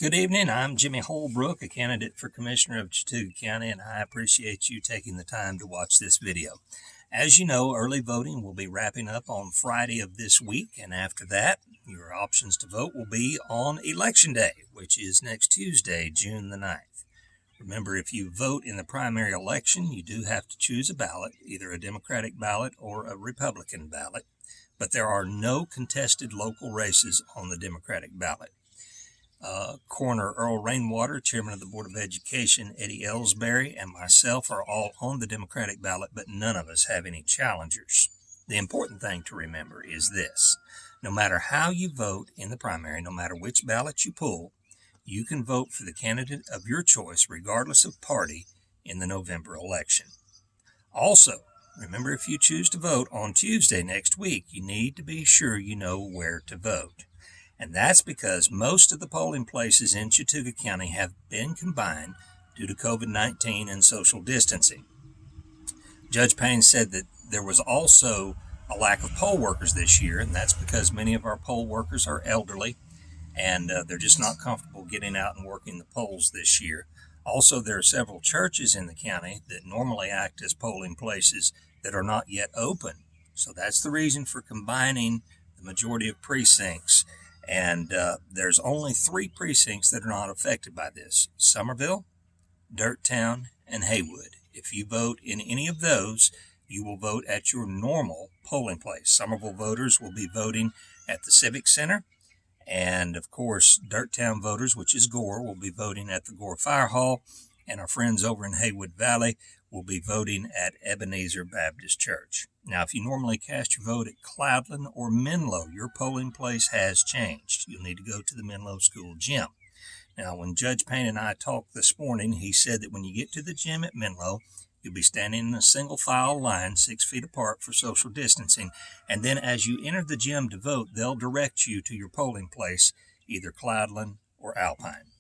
Good evening. I'm Jimmy Holbrook, a candidate for Commissioner of Chattooga County, and I appreciate you taking the time to watch this video. As you know, early voting will be wrapping up on Friday of this week, and after that, your options to vote will be on Election Day, which is next Tuesday, June the 9th. Remember, if you vote in the primary election, you do have to choose a ballot, either a Democratic ballot or a Republican ballot, but there are no contested local races on the Democratic ballot. Coroner Earl Rainwater, Chairman of the Board of Education, Eddie Ellsbury, and myself are all on the Democratic ballot, but none of us have any challengers. The important thing to remember is this. No matter how you vote in the primary, no matter which ballot you pull, you can vote for the candidate of your choice regardless of party in the November election. Also, remember, if you choose to vote on Tuesday next week, you need to be sure you know where to vote. And that's because most of the polling places in Chattooga County have been combined due to COVID-19 and social distancing. Judge Payne said that there was also a lack of poll workers this year, and that's because many of our poll workers are elderly, and they're just not comfortable getting out and working the polls this year. Also, there are several churches in the county that normally act as polling places that are not yet open. So that's the reason for combining the majority of precincts. And there's only 3 precincts that are not affected by this: Summerville, Dirktown, and Haywood. If you vote in any of those, you will vote at your normal polling place. Summerville voters will be voting at the Civic Center. And, of course, Dirktown voters, which is Gore, will be voting at the Gore Fire Hall. And our friends over in Haywood Valley will be voting at Ebenezer Baptist Church. Now, if you normally cast your vote at Cloudland or Menlo, your polling place has changed. You'll need to go to the Menlo School gym. Now, when Judge Payne and I talked this morning, he said that when you get to the gym at Menlo, you'll be standing in a single file line 6 feet apart for social distancing. And then as you enter the gym to vote, they'll direct you to your polling place, either Cloudland or Alpine.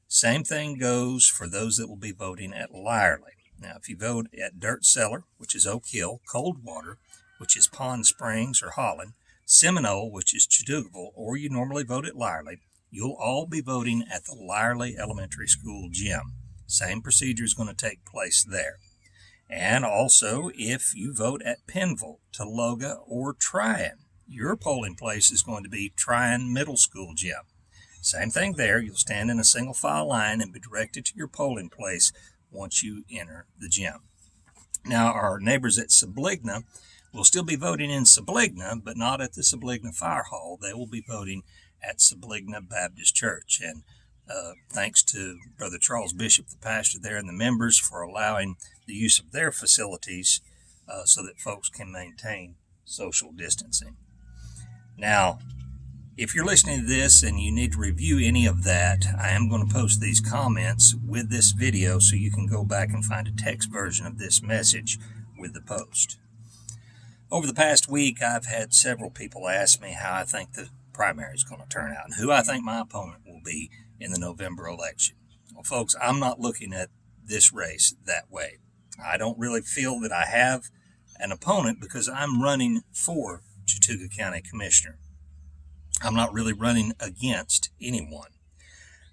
Same thing goes for those that will be voting at Lyerly. Now, if you vote at Dirt Cellar, which is Oak Hill, Coldwater, which is Pond Springs or Holland, Seminole, which is Chattooga, or you normally vote at Lyerly, you'll all be voting at the Lyerly Elementary School gym. Same procedure is going to take place there. And also, if you vote at Penville, Taloga, or Tryon, your polling place is going to be Tryon Middle School gym. Same thing there. You'll stand in a single file line and be directed to your polling place once you enter the gym. Now, our neighbors at Subligna will still be voting in Subligna, but not at the Subligna Fire Hall. They will be voting at Subligna Baptist Church. And thanks to Brother Charles Bishop, the pastor there, and the members for allowing the use of their facilities so that folks can maintain social distancing. Now, if you're listening to this and you need to review any of that, I am going to post these comments with this video so you can go back and find a text version of this message with the post. Over the past week, I've had several people ask me how I think the primary is going to turn out and who I think my opponent will be in the November election. Well, folks, I'm not looking at this race that way. I don't really feel that I have an opponent because I'm running for Chattooga County Commissioner. I'm not really running against anyone.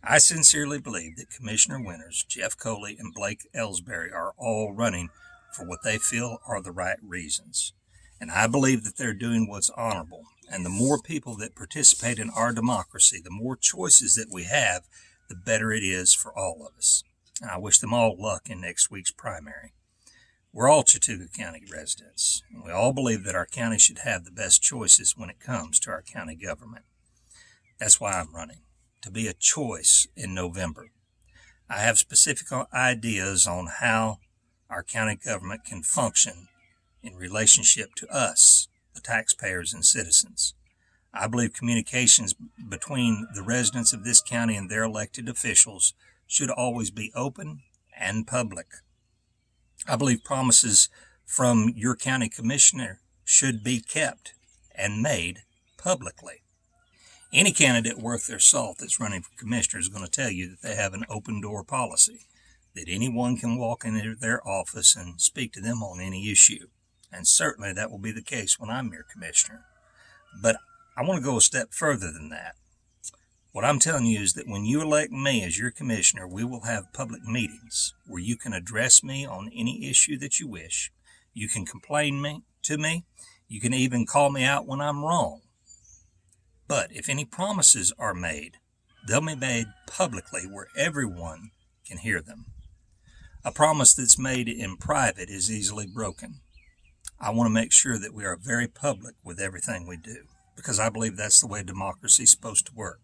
I sincerely believe that Commissioner winners Jeff Coley and Blake Ellsbury are all running for what they feel are the right reasons. And I believe that they're doing what's honorable. And the more people that participate in our democracy, the more choices that we have, the better it is for all of us. And I wish them all luck in next week's primary. We're all Chattooga County residents, and we all believe that our county should have the best choices when it comes to our county government. That's why I'm running, to be a choice in November. I have specific ideas on how our county government can function in relationship to us, the taxpayers and citizens. I believe communications between the residents of this county and their elected officials should always be open and public. I believe promises from your county commissioner should be kept and made publicly. Any candidate worth their salt that's running for commissioner is going to tell you that they have an open door policy, that anyone can walk into their office and speak to them on any issue. And certainly that will be the case when I'm your commissioner. But I want to go a step further than that. What I'm telling you is that when you elect me as your commissioner, we will have public meetings where you can address me on any issue that you wish. You can complain to me. You can even call me out when I'm wrong. But if any promises are made, they'll be made publicly where everyone can hear them. A promise that's made in private is easily broken. I want to make sure that we are very public with everything we do, because I believe that's the way democracy is supposed to work.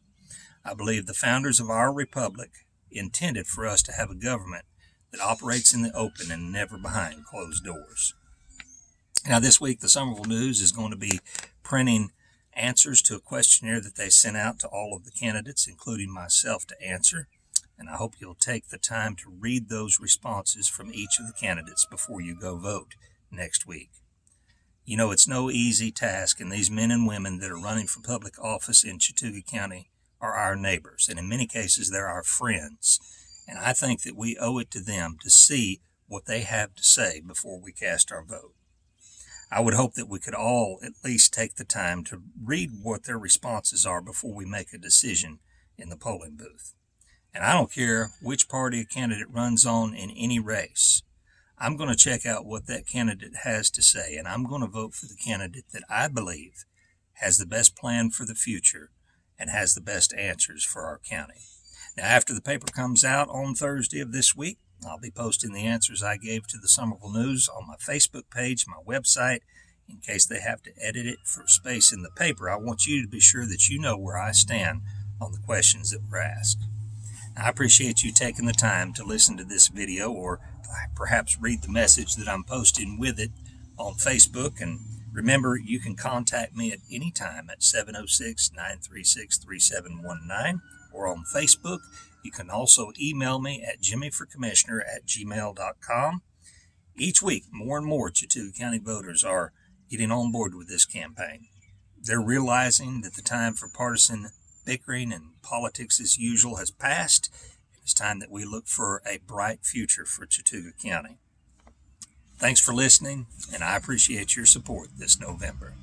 I believe the founders of our republic intended for us to have a government that operates in the open and never behind closed doors. Now, this week, the Summerville News is going to be printing answers to a questionnaire that they sent out to all of the candidates, including myself, to answer. And I hope you'll take the time to read those responses from each of the candidates before you go vote next week. You know, it's no easy task, and these men and women that are running for public office in Chattooga County are our neighbors, and in many cases, they're our friends. And I think that we owe it to them to see what they have to say before we cast our vote. I would hope that we could all at least take the time to read what their responses are before we make a decision in the polling booth. And I don't care which party a candidate runs on in any race. I'm going to check out what that candidate has to say, and I'm going to vote for the candidate that I believe has the best plan for the future and has the best answers for our county. Now, after the paper comes out on Thursday of this week, I'll be posting the answers I gave to the Summerville News on my Facebook page, my website. In case they have to edit it for space in the paper, I want you to be sure that you know where I stand on the questions that were asked. Now, I appreciate you taking the time to listen to this video, or perhaps read the message that I'm posting with it on Facebook. And remember, you can contact me at any time at 706-936-3719 or on Facebook. You can also email me at jimmyforcommissioner@gmail.com. Each week, more and more Chattooga County voters are getting on board with this campaign. They're realizing that the time for partisan bickering and politics as usual has passed. It's time that we look for a bright future for Chattooga County. Thanks for listening, and I appreciate your support this November.